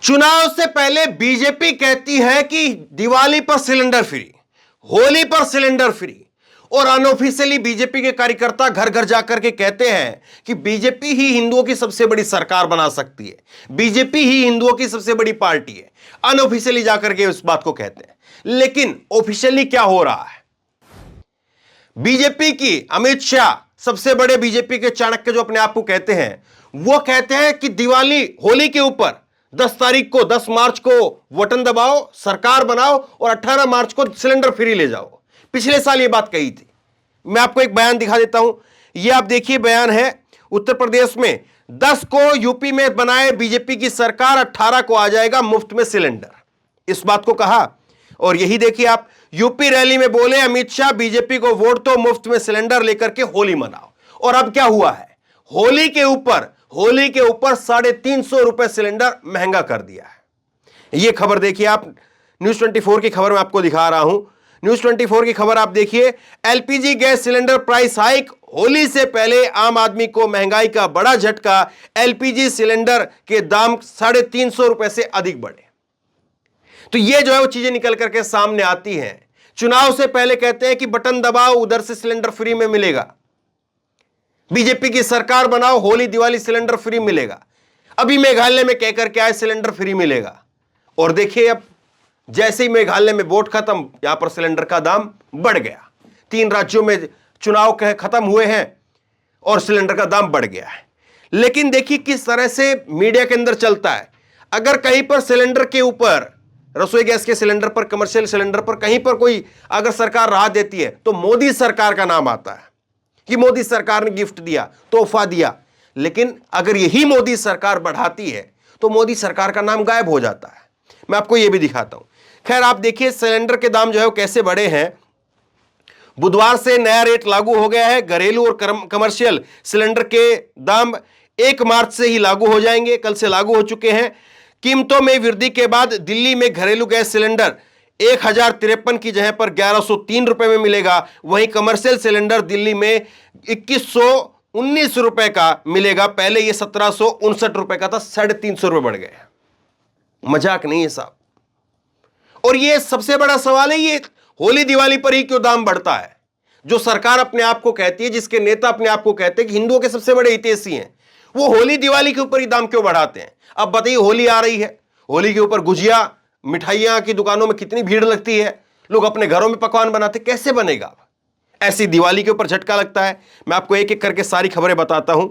चुनाव से पहले बीजेपी कहती है कि दिवाली पर सिलेंडर फ्री, होली पर सिलेंडर फ्री, और अनऑफिशियली बीजेपी के कार्यकर्ता घर घर जाकर के कहते हैं कि बीजेपी ही हिंदुओं की सबसे बड़ी सरकार बना सकती है, बीजेपी ही हिंदुओं की सबसे बड़ी पार्टी है। अनऑफिशियली जाकर के इस बात को कहते हैं। लेकिन ऑफिशियली क्या हो रहा है? बीजेपी की अमित शाह, सबसे बड़े बीजेपी के चाणक्य जो अपने आप को कहते हैं, वो कहते हैं कि दिवाली होली के ऊपर 10 तारीख को 10 मार्च को बटन दबाओ, सरकार बनाओ और 18 मार्च को सिलेंडर फ्री ले जाओ। पिछले साल ये बात कही थी। मैं आपको एक बयान दिखा देता हूं। ये आप देखिए, बयान है उत्तर प्रदेश में 10 को यूपी में बनाए बीजेपी की सरकार, 18 को आ जाएगा मुफ्त में सिलेंडर, इस बात को कहा। और यही देखिए आप, यूपी रैली में बोले अमित शाह, बीजेपी को वोट दो, मुफ्त में सिलेंडर लेकर के होली मनाओ। और अब क्या हुआ है? होली के ऊपर 350 रुपए सिलेंडर महंगा कर दिया है। यह खबर देखिए आप, न्यूज 24 की खबर मैं आपको दिखा रहा हूं। न्यूज 24 की खबर आप देखिए, LPG gas cylinder price hike, Holi से पहले आम आदमी को महंगाई का बड़ा झटका, एलपीजी सिलेंडर के दाम 350 रुपए से अधिक बढ़े। तो ये जो है वो चीजें निकल करके सामने आती हैं। चुनाव से पहले कहते हैं कि बटन दबाओ, उधर से सिलेंडर फ्री में मिलेगा, बीजेपी की सरकार बनाओ, होली दिवाली सिलेंडर फ्री मिलेगा। अभी मेघालय में कहकर के आए सिलेंडर फ्री मिलेगा, और देखिए अब जैसे ही मेघालय में वोट खत्म, यहां पर सिलेंडर का दाम बढ़ गया। 3 राज्यों में चुनाव खत्म हुए हैं और सिलेंडर का दाम बढ़ गया है। लेकिन देखिए किस तरह से मीडिया के अंदर चलता है। अगर कहीं पर सिलेंडर के ऊपर, रसोई गैस के सिलेंडर पर, कमर्शियल सिलेंडर पर कहीं पर कोई अगर सरकार राहत देती है तो मोदी सरकार का नाम आता है कि मोदी सरकार ने गिफ्ट दिया, तोहफा दिया। लेकिन अगर यही मोदी सरकार बढ़ाती है तो मोदी सरकार का नाम गायब हो जाता है। मैं आपको यह भी दिखाता हूं। खैर आप देखिए सिलेंडर के दाम जो है वो कैसे बढ़े हैं। बुधवार से नया रेट लागू हो गया है। घरेलू और कमर्शियल सिलेंडर के दाम 1 मार्च से ही लागू हो जाएंगे, कल से लागू हो चुके हैं। कीमतों में वृद्धि के बाद दिल्ली में घरेलू गैस सिलेंडर 1053 की जगह पर 1103 रुपए में मिलेगा। वहीं कमर्शियल सिलेंडर दिल्ली में 2119 रुपए का मिलेगा। पहले यह 1759 रुपए का था, 350 रुपए बढ़ गए। मजाक नहीं है साहब। और यह सबसे बड़ा सवाल है, ये होली दिवाली पर ही क्यों दाम बढ़ता है? जो सरकार अपने आप को कहती है, जिसके नेता अपने आप को कहते हैं कि हिंदुओं के सबसे बड़े हितैषी हैं, वो होली दिवाली के ऊपर ही दाम क्यों बढ़ाते हैं? अब बताइए, होली आ रही है, होली के ऊपर गुजिया, मिठाइयां की दुकानों में कितनी भीड़ लगती है, लोग अपने घरों में पकवान बनाते, कैसे बनेगा? ऐसी दिवाली के ऊपर झटका लगता है। मैं आपको एक एक करके सारी खबरें बताता हूं।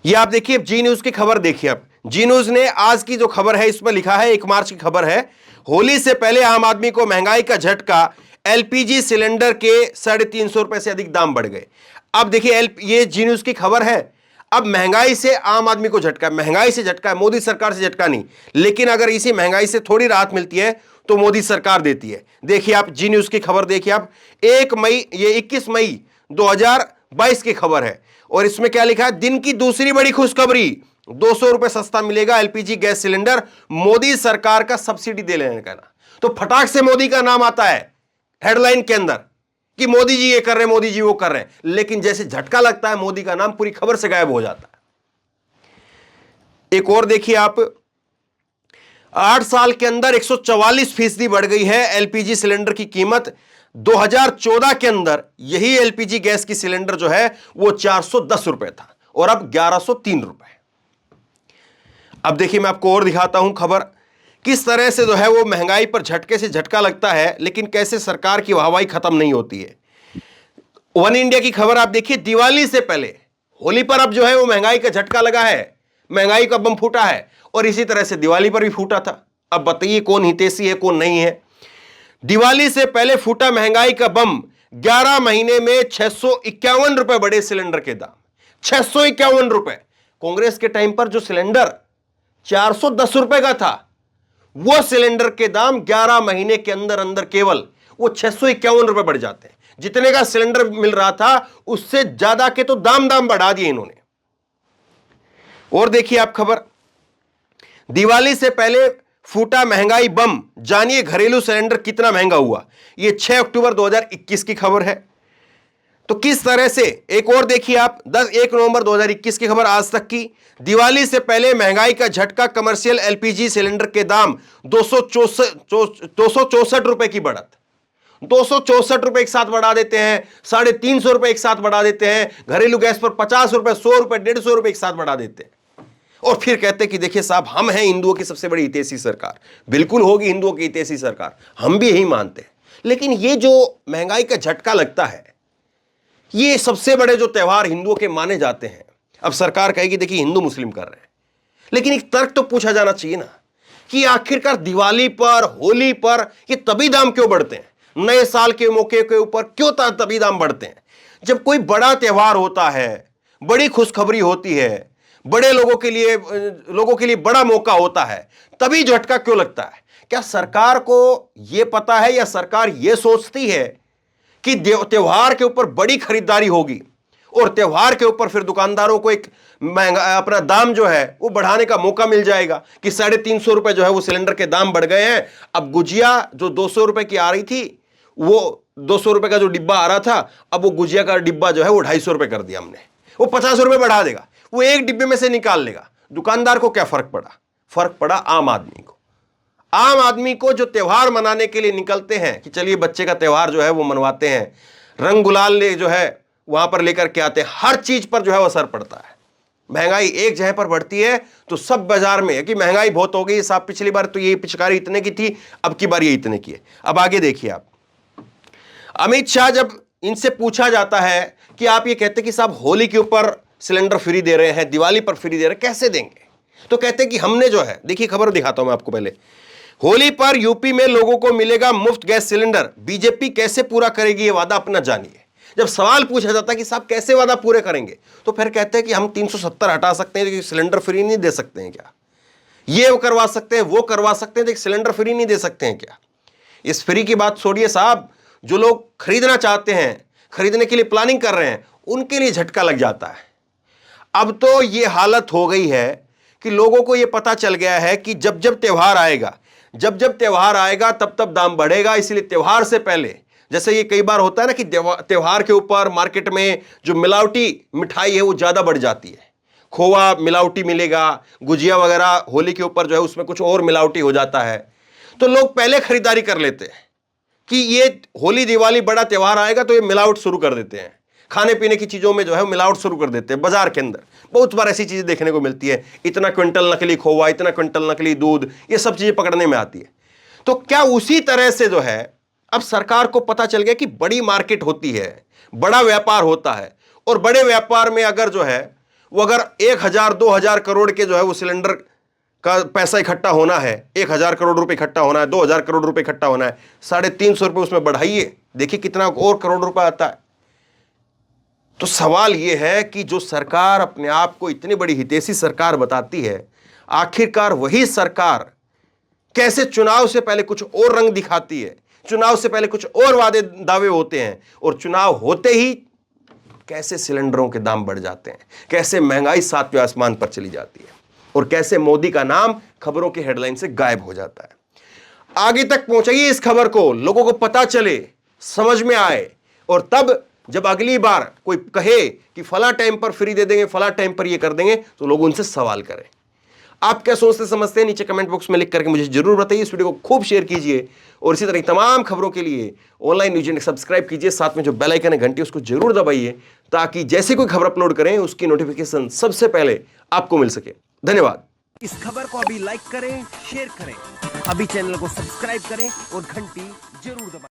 यह आप देखिए, जी न्यूज की खबर देखिए। आप जी न्यूज ने आज की जो खबर है इसमें लिखा है, 1 मार्च की खबर है, होली से पहले आम आदमी को महंगाई का झटका, एलपीजी सिलेंडर के 350 रुपए से अधिक दाम बढ़ गए। अब देखिए, ये जी न्यूज की खबर है। अब महंगाई से आम आदमी को झटका, महंगाई से झटका है, मोदी सरकार से झटका नहीं। लेकिन अगर इसी महंगाई से थोड़ी राहत मिलती है तो मोदी सरकार देती है। देखिए आप जी न्यूज की खबर देखिए आप, 21 मई 2022 की खबर है। और इसमें क्या लिखा है? दिन की दूसरी बड़ी खुशखबरी, 200 रुपए सस्ता मिलेगा एलपीजी गैस सिलेंडर, मोदी सरकार का सब्सिडी दे लेने का ना। तो फटाक से मोदी का नाम आता है हेडलाइन के अंदर कि मोदी जी ये कर रहे हैं, मोदी जी वो कर रहे हैं। लेकिन जैसे झटका लगता है, मोदी का नाम पूरी खबर से गायब हो जाता है। एक और देखिए आप, 8 साल के अंदर 144% बढ़ गई है एलपीजी सिलेंडर की कीमत। 2014 के अंदर यही एलपीजी गैस की सिलेंडर जो है वो 410 रुपए था और अब 1103 रुपए। अब देखिए मैं आपको और दिखाता हूं खबर, किस तरह से जो है वो महंगाई पर झटके से झटका लगता है, लेकिन कैसे सरकार की वाहवाही खत्म नहीं होती है। वन इंडिया की खबर आप देखिए, दिवाली से पहले होली पर अब जो है वो महंगाई का झटका लगा है, महंगाई का बम फूटा है, और इसी तरह से दिवाली पर भी फूटा था। अब बताइए कौन हितैषी है, कौन नहीं है। दिवाली से पहले फूटा महंगाई का बम, 11 महीने में 651 रुपए बढ़े सिलेंडर के दाम, 651 रुपए। कांग्रेस के टाइम पर जो सिलेंडर 410 रुपए का था, वो सिलेंडर के दाम 11 महीने के अंदर अंदर केवल वो 651 रुपए बढ़ जाते हैं। जितने का सिलेंडर मिल रहा था उससे ज्यादा के तो दाम बढ़ा दिए इन्होंने। और देखिए आप खबर, दिवाली से पहले फूटा महंगाई बम, जानिए घरेलू सिलेंडर कितना महंगा हुआ। यह 6 अक्टूबर 2021 की खबर है। तो किस तरह से, एक और देखिए आप, 1 नवंबर 2021 की खबर आज तक की। दिवाली से पहले महंगाई का झटका, कमर्शियल एलपीजी सिलेंडर के दाम 264 रुपए की बढ़त। 264 रुपए एक साथ बढ़ा देते हैं, 350 रुपए एक साथ बढ़ा देते हैं, घरेलू गैस पर 50 रुपए, 100 रुपए, 150 रुपए एक साथ बढ़ा देते हैं, और फिर कहते हैं कि देखिए साहब हम हैं हिंदुओं की सबसे बड़ी हितैषी सरकार। बिल्कुल होगी हिंदुओं की हितैषी सरकार, हम भी यही मानते हैं। लेकिन ये जो महंगाई का झटका लगता है, ये सबसे बड़े जो त्योहार हिंदुओं के माने जाते हैं, अब सरकार कहेगी देखिए हिंदू मुस्लिम कर रहे हैं, लेकिन एक तर्क तो पूछा जाना चाहिए ना कि आखिरकार दिवाली पर, होली पर ये तभी दाम क्यों बढ़ते हैं? नए साल के मौके के ऊपर क्यों तभी दाम बढ़ते हैं? जब कोई बड़ा त्योहार होता है, बड़ी खुशखबरी होती है, बड़े लोगों के लिए बड़ा मौका होता है, तभी झटका क्यों लगता है? क्या सरकार को यह पता है या सरकार यह सोचती है कि त्योहार के ऊपर बड़ी खरीदारी होगी और त्योहार के ऊपर फिर दुकानदारों को एक महंगा अपना दाम जो है वो बढ़ाने का मौका मिल जाएगा कि 350 रुपए जो है वो सिलेंडर के दाम बढ़ गए हैं। अब गुजिया जो 200 रुपए की आ रही थी, वो 200 रुपए का जो डिब्बा आ रहा था, अब वो गुजिया का डिब्बा जो है वो 250 रुपए कर दिया हमने, वो 50 रुपए बढ़ा देगा, वो एक डिब्बे में से निकाल लेगा। दुकानदार को क्या फर्क पड़ा? फर्क पड़ा आम आदमी को। आम आदमी को जो त्योहार मनाने के लिए निकलते हैं कि चलिए बच्चे का त्योहार जो है वो मनवाते हैं, रंग गुलाल ले जो है वहां पर लेकर के आते हैं, हर चीज पर जो है वो असर पड़ता है। महंगाई एक जगह पर बढ़ती है तो सब बाजार में है कि महंगाई बहुत हो गई साहब, पिछली बार तो ये पिचकारी इतने की थी, अब की बार ये इतने की है। अब आगे देखिए आप, अमित शाह जब इनसे पूछा जाता है कि आप ये कहते कि साहब होली के ऊपर सिलेंडर फ्री दे रहे हैं, दिवाली पर फ्री दे रहे हैं, कैसे देंगे? तो कहते हैं कि हमने जो है, देखिए खबर दिखाता हूं मैं आपको पहले, होली पर यूपी में लोगों को मिलेगा मुफ्त गैस सिलेंडर, बीजेपी कैसे पूरा करेगी ये वादा अपना जानिए। जब सवाल पूछा जाता है कि साहब कैसे वादा पूरे करेंगे, तो फिर कहते हैं कि हम 370 हटा सकते हैं लेकिन सिलेंडर फ्री नहीं दे सकते हैं क्या? ये करवा सकते हैं, वो करवा सकते हैं, लेकिन सिलेंडर फ्री नहीं दे सकते हैं क्या? इस फ्री की बात छोड़िए साहब, जो लोग खरीदना चाहते हैं, खरीदने के लिए प्लानिंग कर रहे हैं, उनके लिए झटका लग जाता है। अब तो ये हालत हो गई है कि लोगों को ये पता चल गया है कि जब जब त्योहार आएगा, तब तब दाम बढ़ेगा। इसलिए त्योहार से पहले, जैसे ये कई बार होता है ना कि त्योहार के ऊपर मार्केट में जो मिलावटी मिठाई है वो ज्यादा बढ़ जाती है, खोवा मिलावटी मिलेगा, गुजिया वगैरह होली के ऊपर जो है उसमें कुछ और मिलावटी हो जाता है, तो लोग पहले खरीदारी कर लेते हैं कि ये होली दिवाली बड़ा त्योहार आएगा तो ये मिलावट शुरू कर देते हैं, खाने पीने की चीजों में जो है मिलावट शुरू कर देते हैं। बाजार के अंदर बहुत बार ऐसी चीजें देखने को मिलती है, इतना क्विंटल नकली खोवा, इतना क्विंटल नकली दूध, ये सब चीजें पकड़ने में आती है। तो क्या उसी तरह से जो है अब सरकार को पता चल गया कि बड़ी मार्केट होती है, बड़ा व्यापार होता है, और बड़े व्यापार में अगर जो है वो अगर 1000-2000 करोड़ के जो है वो सिलेंडर का पैसा इकट्ठा होना है, 1000 करोड़ रुपए इकट्ठा होना है, 2000 करोड़ रुपए इकट्ठा होना है, 350 रुपए उसमें बढ़ाइए, देखिए कितना और करोड़ रुपए आता है। तो सवाल यह है कि जो सरकार अपने आप को इतनी बड़ी हितैषी सरकार बताती है, आखिरकार वही सरकार कैसे चुनाव से पहले कुछ और रंग दिखाती है, चुनाव से पहले कुछ और वादे दावे होते हैं, और चुनाव होते ही कैसे सिलेंडरों के दाम बढ़ जाते हैं, कैसे महंगाई 7वें आसमान पर चली जाती है, और कैसे मोदी का नाम खबरों की हेडलाइन से गायब हो जाता है। आगे तक पहुंचाइए इस खबर को, लोगों को पता चले, समझ में आए, और तब जब अगली बार कोई कहे कि फला टाइम पर फ्री दे देंगे, फला टाइम पर ये कर देंगे, तो लोग उनसे सवाल करें। आप क्या सोचते समझते हैं, नीचे कमेंट बॉक्स में लिख करके मुझे जरूर बताइए। इस वीडियो को खूब शेयर कीजिए, और इसी तरह तमाम खबरों के लिए ऑनलाइन न्यूज इंडेक्स सब्सक्राइब कीजिए, साथ में जो बेल आइकन है घंटी उसको जरूर दबाइए, ताकि जैसे कोई खबर अपलोड करें उसकी नोटिफिकेशन सबसे पहले आपको मिल सके। धन्यवाद। इस खबर को अभी लाइक करें, शेयर करें, अभी चैनल को सब्सक्राइब करें और घंटी जरूर दबाएं।